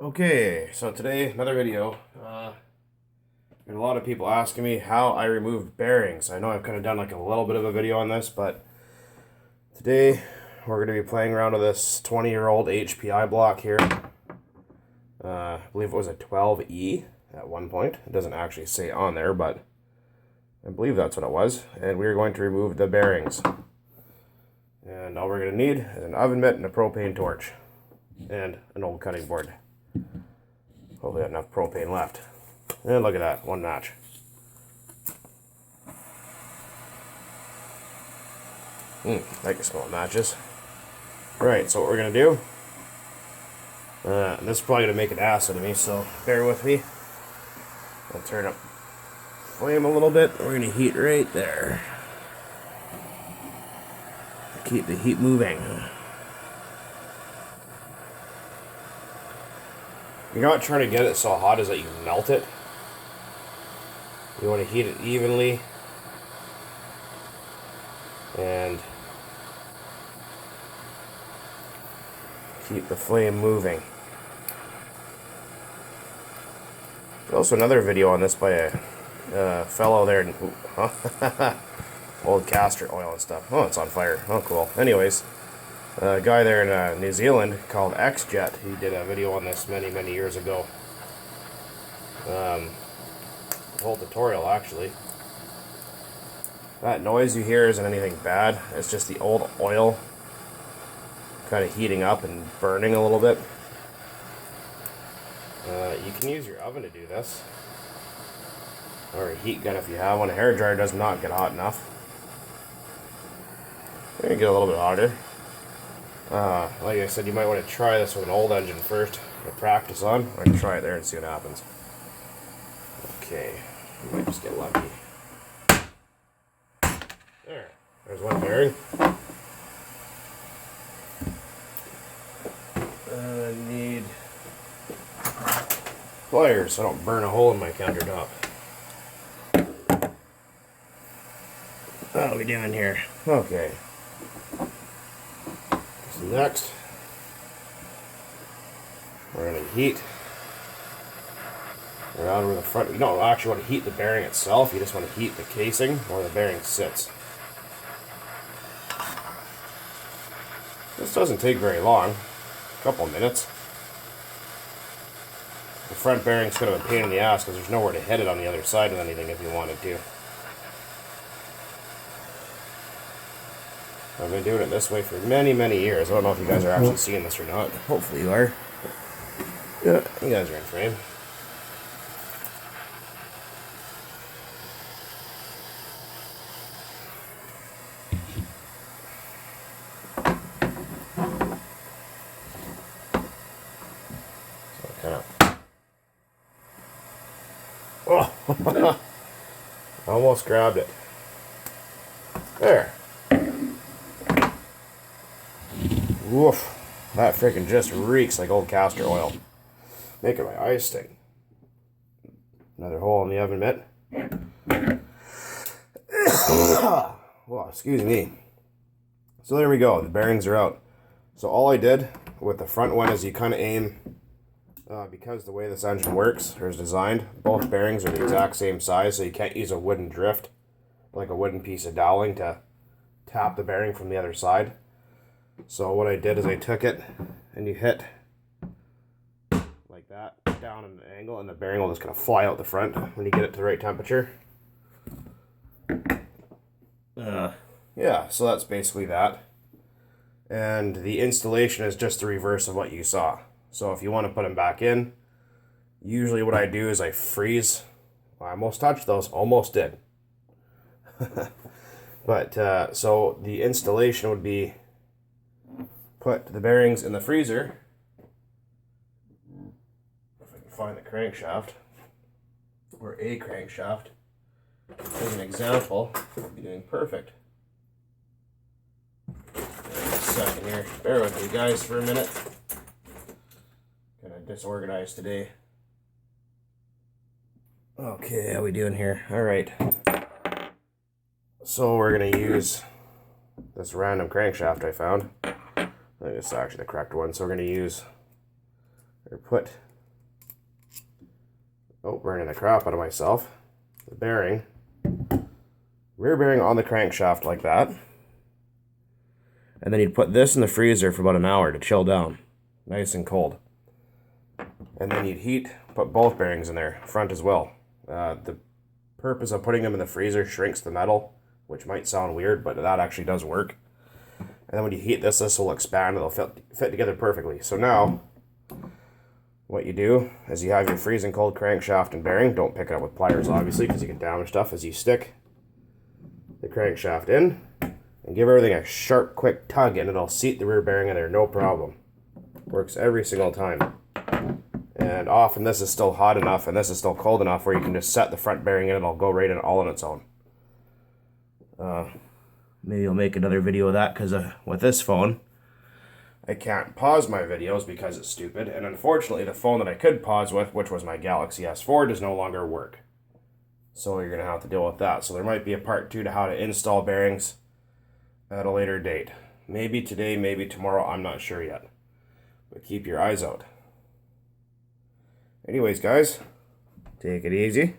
Okay, so today, another video. And a lot of people asking me how I removed bearings. I know I've kind of done like a little bit of a video on this, but today we're going to be playing around with this 20-year-old HPI block here. I believe it was a 12E at one point. It doesn't actually say on there, but I believe that's what it was. And we're going to remove the bearings. And all we're going to need is an oven mitt and a propane torch. And an old cutting board. Hopefully I have enough propane left. And look at that, one match. I can smell matches. Right, so what we're going to do, this is probably going to make an ass out of me, so bear with me. I'll turn up flame a little bit. We're going to heat right there. Keep the heat moving. You're not trying to get it so hot as that you melt it. You want to heat it evenly and keep the flame moving. There's also another video on this by a fellow there. Old castor oil and stuff. Oh, it's on fire. Oh, cool. Anyways, a guy there in New Zealand called XJet, he did a video on this many, many years ago. Whole tutorial, actually. That noise you hear isn't anything bad. It's just the old oil kind of heating up and burning a little bit. You can use your oven to do this. Or a heat gun if you have one. A hairdryer does not get hot enough. Maybe get a little bit hotter. Like I said, you might want to try this with an old engine first to practice on. I can try it there and see what happens. Okay, you might just get lucky. There's one bearing. I need pliers so I don't burn a hole in my countertop. What are we doing here? Okay. So next, we're going to heat around where the front. You don't actually want to heat the bearing itself, you just want to heat the casing where the bearing sits. This doesn't take very long, a couple of minutes. The front bearing's kind of a pain in the ass because there's nowhere to hit it on the other side with anything if you wanted to. I've been doing it this way for many, many years. I don't know if you guys are actually seeing this or not. Hopefully you are. Yeah, you guys are in frame. Oh, almost grabbed it. There. Woof. That freaking just reeks like old castor oil. Making my eyes sting. Another hole in the oven mitt. Well, excuse me. So there we go. The bearings are out. So all I did with the front one is you kind of aim, because the way this engine works or is designed, both bearings are the exact same size, so you can't use a wooden drift, like a wooden piece of doweling, to tap the bearing from the other side. So what I did is I took it and you hit like that down at an angle, and the bearing will just kind of fly out the front when you get it to the right temperature. Yeah, so that's basically that. And the installation is just the reverse of what you saw. So if you want to put them back in, usually what I do is I freeze. I almost touched those, almost did. But so the installation would be put the bearings in the freezer. If I can find the crankshaft, or a crankshaft, as an example, would be doing perfect. Second here. Bear with me guys for a minute. Kind of disorganized today. Okay, how we doing here? Alright. So we're going to use this random crankshaft I found. I think it's actually the correct one. So we're going to use, or put Oh, burning the crap out of myself. The bearing. Rear bearing on the crankshaft like that. And then you'd put this in the freezer for about an hour to chill down. Nice and cold. And then you'd put both bearings in there, front as well. The purpose of putting them in the freezer shrinks the metal, which might sound weird, but that actually does work. And then when you heat this will expand and they'll fit together perfectly. So now, what you do is you have your freezing cold crankshaft and bearing. Don't pick it up with pliers, obviously, because you can damage stuff. As you stick the crankshaft in and give everything a sharp, quick tug, and it'll seat the rear bearing in there, no problem. Works every single time. And often this is still hot enough and this is still cold enough where you can just set the front bearing in and it'll go right in all on its own. Maybe I'll make another video of that, because with this phone, I can't pause my videos because it's stupid. And unfortunately, the phone that I could pause with, which was my Galaxy S4, does no longer work. So you're going to have to deal with that. So there might be a part 2 to how to install bearings at a later date. Maybe today, maybe tomorrow, I'm not sure yet. But keep your eyes out. Anyways, guys, take it easy.